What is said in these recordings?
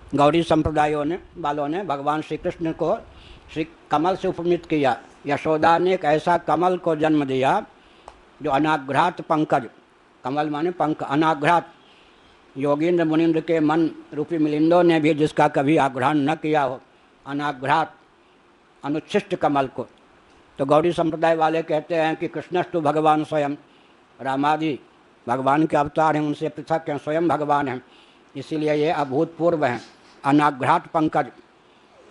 गौड़ी संप्रदायों ने वालों ने भगवान श्री कृष्ण को श्री कमल से उपमित किया। यशोदा ने एक ऐसा कमल को जन्म दिया जो अनाघ्रात पंकज, कमल माने पंख, अनाघ्रात, योगींद्र मुनीन्द्र के मन रूपी मिलिंदों ने भी जिसका कभी आग्रहण न किया हो, अनाघ्रात अनुच्छिष्ट कमल को। तो गौड़ी संप्रदाय वाले कहते हैं कि कृष्णस्तु भगवान स्वयं, रामादि भगवान के अवतार हैं, उनसे पृथक हैं, स्वयं भगवान हैं, इसीलिए ये अभूतपूर्व हैं, अनाघ्रात पंकज।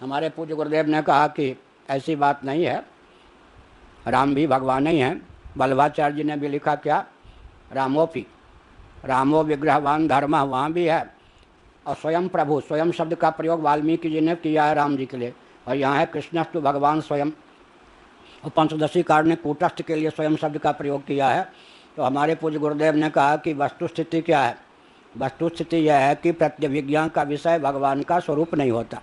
हमारे पूज्य गुरुदेव ने कहा कि ऐसी बात नहीं है, राम भी भगवान ही हैं। वल्लभाचार्य जी ने भी लिखा क्या, रामोपि, रामो विग्रहवान धर्म, वहाँ भी है। और स्वयं प्रभु, स्वयं शब्द का प्रयोग वाल्मीकि जी ने किया है राम जी के लिए, और यहाँ है कृष्णस्तु भगवान स्वयं। और पंचदशीकार ने कूटस्थ के लिए स्वयं शब्द का प्रयोग किया है। तो हमारे पूज्य गुरुदेव ने कहा कि वस्तु स्थिति क्या है, वस्तु स्थिति यह है कि प्रत्यभिज्ञा का विषय भगवान का स्वरूप नहीं होता।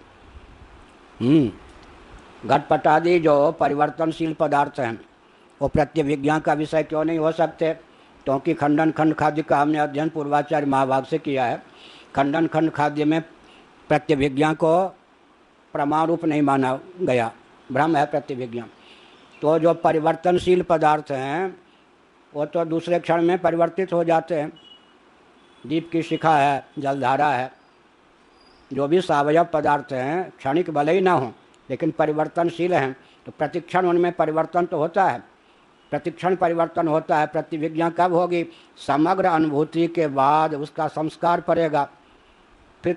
घटपट आदि जो परिवर्तनशील पदार्थ हैं वो प्रत्यभिज्ञा का विषय क्यों नहीं हो सकते, क्योंकि खंडन खंड खाद्य का हमने अध्ययन पूर्वाचार्य महाभाग से किया है। खंडन खंड खाद्य में प्रत्यभिज्ञा को प्रमाण रूप नहीं माना गया, भ्रम है प्रत्यभिज्ञा। तो जो परिवर्तनशील पदार्थ हैं वो तो दूसरे क्षण में परिवर्तित हो जाते हैं। दीप की शिखा है, जलधारा है, जो भी सावयव पदार्थ हैं क्षणिक भले ही ना हो लेकिन परिवर्तनशील हैं, तो प्रतिक्षण उनमें परिवर्तन तो होता है, प्रतिक्षण परिवर्तन होता है। प्रतिविज्ञा कब होगी, समग्र अनुभूति के बाद उसका संस्कार पड़ेगा, फिर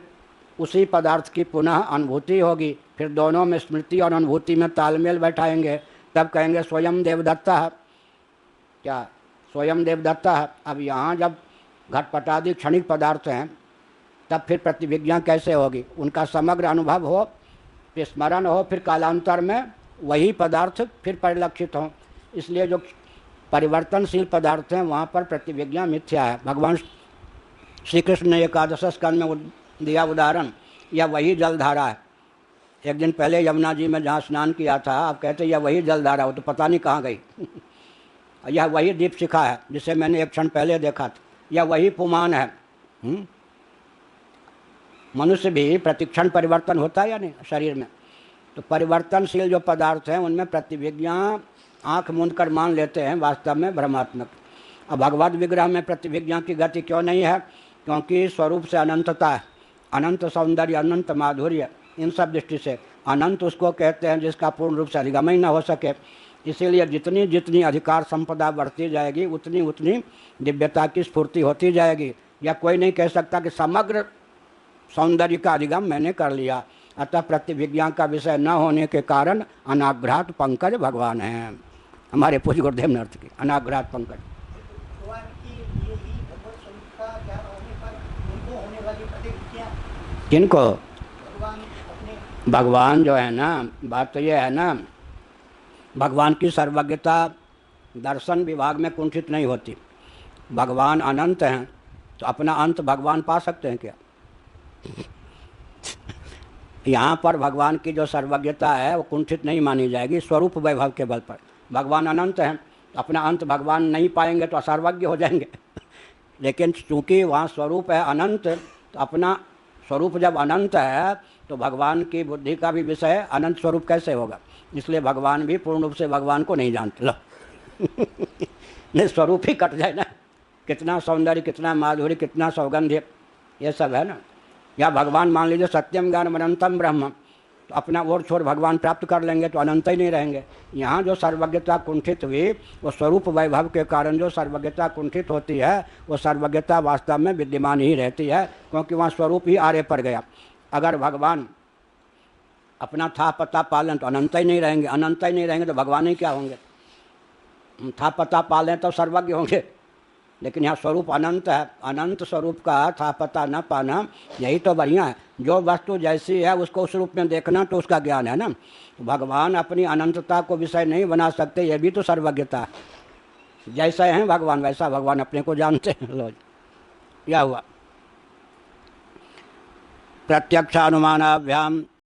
उसी पदार्थ की पुनः अनुभूति होगी, फिर दोनों में स्मृति और अनुभूति में तालमेल बैठाएंगे, तब कहेंगे स्वयं देवदत्ता है। क्या स्वयं देवदत्ता है। अब यहाँ जब घटपटादि क्षणिक पदार्थ हैं तब फिर प्रतिविज्ञा कैसे होगी, उनका समग्र अनुभव हो, फिर स्मरण हो, फिर कालांतर में वही पदार्थ फिर परिलक्षित हों। इसलिए जो परिवर्तनशील पदार्थ हैं वहाँ पर प्रतिविज्ञा मिथ्या है। भगवान श्री कृष्ण ने एकादश स्कंद में दिया उदाहरण, यह वही जलधारा है। एक दिन पहले यमुना जी में जहाँ स्नान किया था, आप कहते यह वही जलधारा, वो तो पता नहीं कहाँ गई। यह वही दीप शिखा है जिसे मैंने एक क्षण पहले देखा था, यह वही पुमान है। मनुष्य भी प्रतिक्षण परिवर्तन होता है या नहीं शरीर में, तो परिवर्तनशील जो पदार्थ हैं उनमें प्रतिविज्ञा आँख मूंद कर मान लेते हैं, वास्तव में भ्रमात्मक। अब भगवत विग्रह में प्रतिविज्ञा की गति क्यों नहीं है, क्योंकि स्वरूप से अनंतता है, अनंत सौंदर्य, अनंत माधुर्य, इन सब दृष्टि से अनंत उसको कहते हैं जिसका पूर्ण रूप से अधिगम ही न हो सके। इसीलिए जितनी जितनी अधिकार संपदा बढ़ती जाएगी उतनी उतनी दिव्यता की स्फूर्ति होती जाएगी। या कोई नहीं कह सकता कि समग्र सौंदर्य का अधिगम मैंने कर लिया। अतः प्रतिविज्ञा का विषय न होने के कारण अनाघ्रात पंकज भगवान हैं। हमारे पूज्य गुरुदेव ने अर्थ की अनाघ्रात पंकज। किनको? भगवान जो है ना, बात तो ये है ना, भगवान की सर्वज्ञता दर्शन विभाग में कुंठित नहीं होती। भगवान अनंत हैं तो अपना अंत भगवान पा सकते हैं क्या? यहाँ पर भगवान की जो सर्वज्ञता है वो कुंठित नहीं मानी जाएगी स्वरूप वैभव के बल पर। भगवान अनंत हैं तो अपना अंत भगवान नहीं पाएंगे तो असर्वज्ञ हो जाएंगे। लेकिन चूँकि वहाँ स्वरूप है अनंत, तो अपना स्वरूप जब अनंत है तो भगवान की बुद्धि का भी विषय अनंत स्वरूप कैसे होगा। इसलिए भगवान भी पूर्ण रूप से भगवान को नहीं जानते। लो नहीं, स्वरूप ही कट जाए ना, कितना सौंदर्य, कितना माधुर्य, कितना सौगंध्य, ये सब है ना। या भगवान मान लीजिए सत्यम ज्ञानम अनंतम ब्रह्म, तो अपना ओर छोर भगवान प्राप्त कर लेंगे तो अनंत ही नहीं रहेंगे। यहाँ जो सर्वज्ञता कुंठित हुई वो स्वरूप वैभव के कारण जो सर्वज्ञता कुंठित होती है वो सर्वज्ञता वास्तव में विद्यमान ही रहती है, क्योंकि वहाँ स्वरूप ही आरे पर गया। अगर भगवान अपना था पता पालन तो अनंत ही नहीं रहेंगे, अनंत ही नहीं रहेंगे तो भगवान ही क्या होंगे। था पता पालें तो सर्वज्ञ होंगे, लेकिन यहाँ स्वरूप अनंत है। अनंत स्वरूप का था पता न पाना यही तो बढ़िया है। जो वस्तु जैसी है उसको उस रूप में देखना तो उसका ज्ञान है ना। तो भगवान अपनी अनंतता को विषय नहीं बना सकते, ये भी तो सर्वज्ञता है। जैसे हैं भगवान वैसा भगवान अपने को जानते हैं। लो क्या हुआ, प्रत्यक्षानुमानाभ्याम